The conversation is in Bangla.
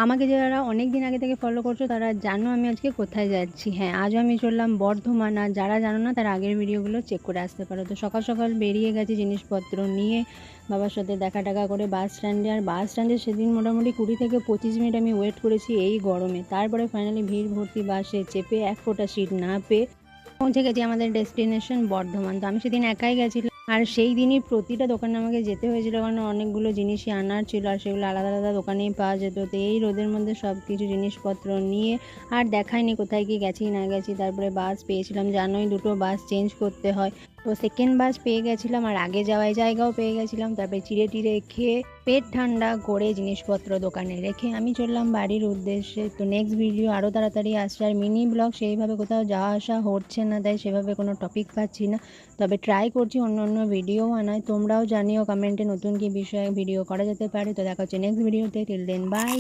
আমাকে যারা অনেক দিন আগে থেকে ফলো করছো তারা জানো আমি আজকে কোথায় যাচ্ছি। হ্যাঁ, আজও আমি চললাম বর্ধমান। আর যারা জানো না তার আগের ভিডিওগুলো চেক করে আসতে পারো। তো সকাল সকাল বেরিয়ে গেছি জিনিসপত্র নিয়ে, বাবার সাথে দেখা টাকা করে বাস স্ট্যান্ডে। আর বাস স্ট্যান্ডে সেদিন মোটামুটি 20 থেকে 25 মিনিট আমি ওয়েট করেছি এই গরমে। তারপরে ফাইনালি ভিড় ভর্তি বাসে চেপে এক ফোঁটা সিট না পেয়ে পৌঁছে গেছি আমাদের ডেস্টিনেশন বর্ধমান। তো আমি সেদিন একাই গেছিলাম, আর সেই দিনই প্রতিটা দোকানে আমাকে যেতে হয়েছিল, কারণ অনেকগুলো জিনিসই আনার ছিল আর সেগুলো আলাদা আলাদা দোকানেই পাওয়া যেত। তো এই রোদের মধ্যে সব কিছু জিনিসপত্র নিয়ে আর দেখায়নি কোথায় কি গেছি না গেছি। তারপরে বাস পেয়েছিলাম, জানোই দুটো বাস চেঞ্জ করতে হয়। তো সেকেন্ড বাস পেয়ে গেছিলাম আর আগে যাওয়ার জায়গাও পেয়ে গেছিলাম। তারপরে চিড়ে টিড়ে খেয়ে পেট ঠান্ডা করে জিনিসপত্র দোকানে রেখে আমি চললাম বাড়ির উদ্দেশ্যে। তো নেক্সট ভিডিও আরও তাড়াতাড়ি আসছে। আর মিনি ব্লগ সেইভাবে কোথাও যাওয়া আসা হচ্ছে না, তাই সেভাবে কোনো টপিক পাচ্ছি না। তবে ট্রাই করছি অন্য অন্য ভিডিও আনায়। তোমরাও জানিও কমেন্টে নতুন কি বিষয়ে ভিডিও করা যেতে পারে। তো দেখা হচ্ছে নেক্সট ভিডিওতে। Till then by.